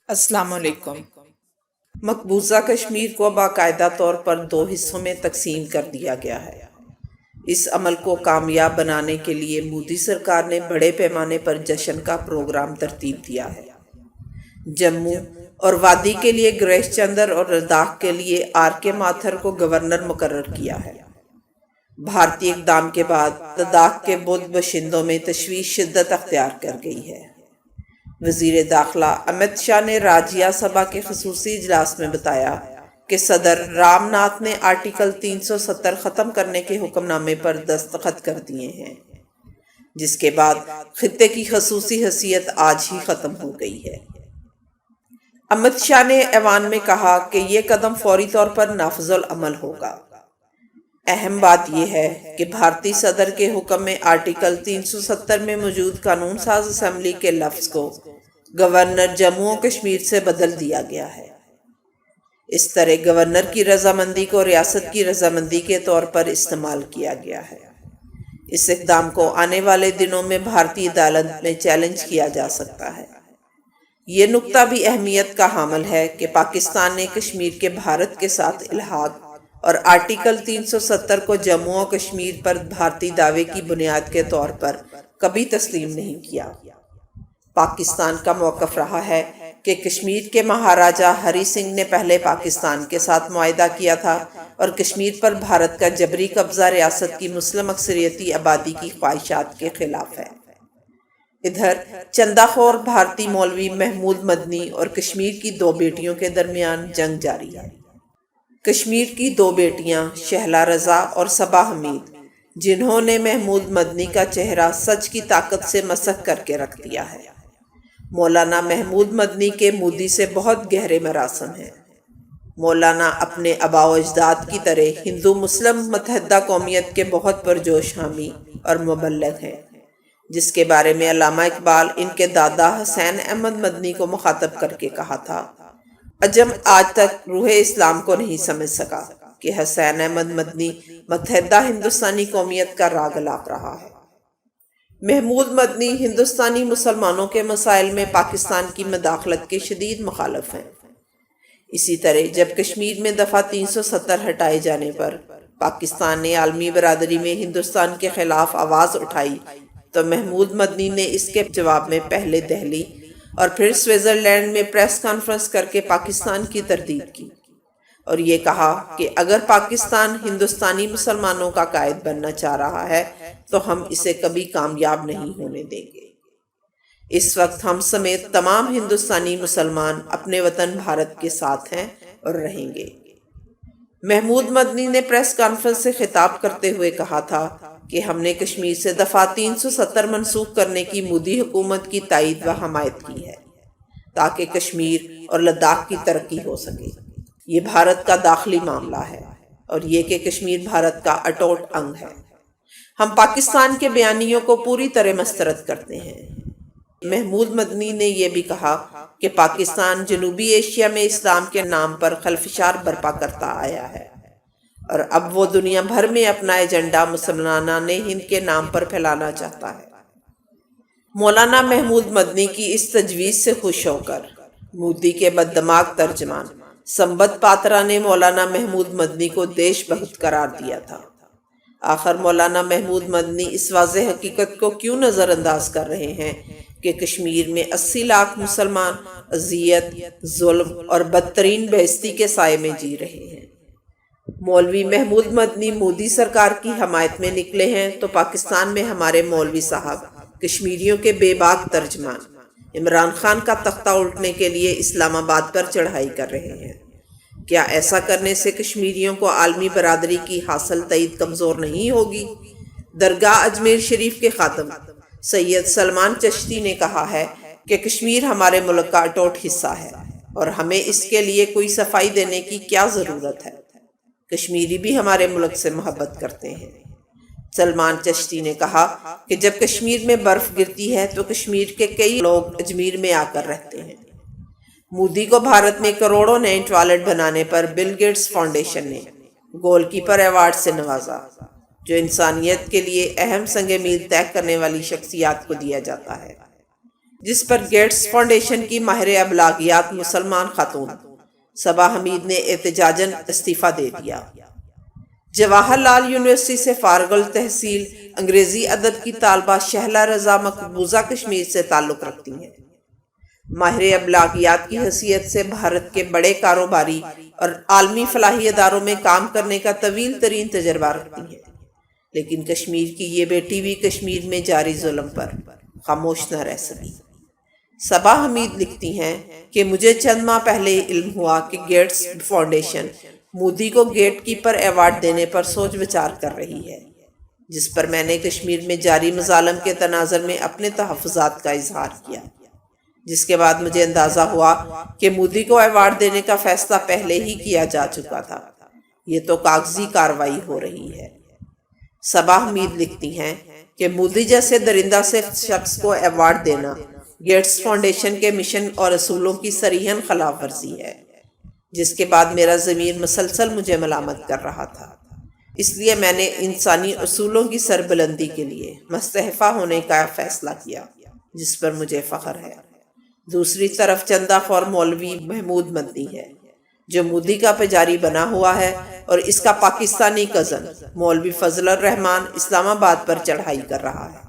السلام علیکم۔ مقبوضہ کشمیر کو باقاعدہ طور پر 2 حصوں میں تقسیم کر دیا گیا ہے۔ اس عمل کو کامیاب بنانے کے لیے مودی سرکار نے بڑے پیمانے پر جشن کا پروگرام ترتیب دیا ہے۔ جموں اور وادی کے لیے گریش چندر اور لداخ کے لیے آر کے ماتھر کو گورنر مقرر کیا ہے۔ بھارتی اقدام کے بعد لداخ کے بدھ باشندوں میں تشویش شدت اختیار کر گئی ہے۔ وزیر داخلہ امت شاہ نے راجیہ سبھا کے خصوصی اجلاس میں بتایا کہ صدر رام ناتھ نے آرٹیکل 370 ختم کرنے کے حکم نامے پر دستخط کر دیے ہیں، جس کے بعد خطے کی خصوصی حیثیت آج ہی ختم ہو گئی ہے۔ امت شاہ نے ایوان میں کہا کہ یہ قدم فوری طور پر نافذ العمل ہوگا۔ اہم بات یہ ہے کہ بھارتی صدر کے حکم میں آرٹیکل 370 میں موجود قانون ساز اسمبلی کے لفظ کو گورنر جموں و کشمیر سے بدل دیا گیا ہے۔ اس طرح گورنر کی رضامندی کو ریاست کی رضامندی کے طور پر استعمال کیا گیا ہے۔ اس اقدام کو آنے والے دنوں میں بھارتی عدالت میں چیلنج کیا جا سکتا ہے۔ یہ نقطہ بھی اہمیت کا حامل ہے کہ پاکستان نے کشمیر کے بھارت کے ساتھ الحاق اور آرٹیکل 370 کو جموں و کشمیر پر بھارتی دعوے کی بنیاد کے طور پر کبھی تسلیم نہیں کیا۔ پاکستان کا موقف رہا ہے کہ کشمیر کے مہاراجا ہری سنگھ نے پہلے پاکستان کے ساتھ معاہدہ کیا تھا اور کشمیر پر بھارت کا جبری قبضہ ریاست کی مسلم اکثریتی آبادی کی خواہشات کے خلاف ہے۔ ادھر چندہ خور بھارتی مولوی محمود مدنی اور کشمیر کی 2 بیٹیوں کے درمیان جنگ جاری ہے۔ کشمیر کی 2 بیٹیاں شہلا رضا اور صبا حمید، جنہوں نے محمود مدنی کا چہرہ سچ کی طاقت سے مسخ کر کے رکھ دیا ہے۔ مولانا محمود مدنی کے مودی سے بہت گہرے مراسم ہیں۔ مولانا اپنے آباء و اجداد کی طرح ہندو مسلم متحدہ قومیت کے بہت پرجوش حامی اور مبلغ ہیں، جس کے بارے میں علامہ اقبال ان کے دادا حسین احمد مدنی کو مخاطب کر کے کہا تھا، عجم آج تک روح اسلام کو نہیں سمجھ سکا کہ حسین احمد مدنی متحدہ ہندوستانی قومیت کا راگ الاپ رہا ہے۔ محمود مدنی ہندوستانی مسلمانوں کے مسائل میں پاکستان کی مداخلت کے شدید مخالف ہیں۔ اسی طرح جب کشمیر میں دفعہ 370 ہٹائے جانے پر پاکستان نے عالمی برادری میں ہندوستان کے خلاف آواز اٹھائی تو محمود مدنی نے اس کے جواب میں پہلے دہلی اور پھر سوئٹزرلینڈ میں پریس کانفرنس کر کے پاکستان کی تردید کی اور یہ کہا کہ اگر پاکستان ہندوستانی مسلمانوں کا قائد بننا چاہ رہا ہے تو ہم اسے کبھی کامیاب نہیں ہونے دیں گے۔ اس وقت ہم سمیت تمام ہندوستانی مسلمان اپنے وطن بھارت کے ساتھ ہیں اور رہیں گے۔ محمود مدنی نے پریس کانفرنس سے خطاب کرتے ہوئے کہا تھا کہ ہم نے کشمیر سے دفعہ 370 منسوخ کرنے کی مودی حکومت کی تائید و حمایت کی ہے تاکہ کشمیر اور لداخ کی ترقی ہو سکے۔ یہ بھارت کا داخلی معاملہ ہے اور یہ کہ کشمیر بھارت کا اٹوٹ انگ ہے۔ ہم پاکستان کے بیانیوں کو پوری طرح مسترد کرتے ہیں۔ محمود مدنی نے یہ بھی کہا کہ پاکستان جنوبی ایشیا میں اسلام کے نام پر خلفشار برپا کرتا آیا ہے اور اب وہ دنیا بھر میں اپنا ایجنڈا مسلمانان ہند کے نام پر پھیلانا چاہتا ہے۔ مولانا محمود مدنی کی اس تجویز سے خوش ہو کر مودی کے بددماغ ترجمان سمبت پاترا نے مولانا محمود مدنی کو دیش بھگت قرار دیا تھا۔ آخر مولانا محمود مدنی اس واضح حقیقت کو کیوں نظر انداز کر رہے ہیں کہ کشمیر میں 80 لاکھ مسلمان اذیت، ظلم اور بدترین بے عزتی کے سائے میں جی رہے ہیں۔ مولوی محمود مدنی مودی سرکار کی حمایت میں نکلے ہیں تو پاکستان میں ہمارے مولوی صاحب کشمیریوں کے بے باک ترجمان عمران خان کا تختہ الٹنے کے لیے اسلام آباد پر چڑھائی کر رہے ہیں۔ کیا ایسا کرنے سے کشمیریوں کو عالمی برادری کی حاصل تائید کمزور نہیں ہوگی؟ درگاہ اجمیر شریف کے خادم سید سلمان چشتی نے کہا ہے کہ کشمیر ہمارے ملک کا اٹوٹ حصہ ہے اور ہمیں اس کے لیے کوئی صفائی دینے کی کیا ضرورت ہے۔ کشمیری بھی ہمارے ملک سے محبت کرتے ہیں۔ سلمان چشتی نے کہا کہ جب کشمیر میں برف گرتی ہے تو کشمیر کے کئی لوگ اجمیر میں آ کر رہتے ہیں۔ مودی کو بھارت میں کروڑوں نئے ٹوائلٹ بنانے پر بل گیٹس فاؤنڈیشن نے گول کیپر ایوارڈ سے نوازا، جو انسانیت کے لیے اہم سنگ میل طے کرنے والی شخصیات کو دیا جاتا ہے، جس پر گیٹس فاؤنڈیشن کی ماہر ابلاغیات مسلمان خاتون صبا حمید نے احتجاجاً استعفیٰ دے دیا۔ جواہر لال یونیورسٹی سے فارغ التحصیل انگریزی ادب کی طالبہ شہلا رضا مقبوضہ کشمیر سے تعلق رکھتی ہیں۔ ماہر ابلاغیات کی حیثیت سے بھارت کے بڑے کاروباری اور عالمی فلاحی اداروں میں کام کرنے کا طویل ترین تجربہ رکھتی ہیں، لیکن کشمیر کی یہ بیٹی بھی کشمیر میں جاری ظلم پر خاموش نہ رہ سکی۔ صبا حمید لکھتی ہیں کہ مجھے چند ماہ پہلے علم ہوا کہ گیٹس فاؤنڈیشن مودی کو گیٹ کیپر ایوارڈ دینے پر سوچ بچار کر رہی ہے، جس پر میں نے کشمیر میں جاری مظالم کے تناظر میں اپنے تحفظات کا اظہار کیا، جس کے بعد مجھے اندازہ ہوا کہ مودی کو ایوارڈ دینے کا فیصلہ پہلے ہی کیا جا چکا تھا۔ یہ تو کاغذی کارروائی ہو رہی ہے۔ صبا حمید لکھتی ہیں کہ مودی جیسے درندہ سے شخص کو ایوارڈ دینا گیٹس فاؤنڈیشن کے مشن اور اصولوں کی صریحاً خلاف ورزی ہے، جس کے بعد میرا ضمیر مسلسل مجھے ملامت کر رہا تھا۔ اس لیے میں نے انسانی اصولوں کی سربلندی کے لیے مستعفی ہونے کا فیصلہ کیا، جس پر مجھے فخر ہے۔ دوسری طرف چندہ خور مولوی محمود مدنی ہے، جو مودی کا پجاری بنا ہوا ہے اور اس کا پاکستانی کزن مولوی فضل الرحمان اسلام آباد پر چڑھائی کر رہا ہے۔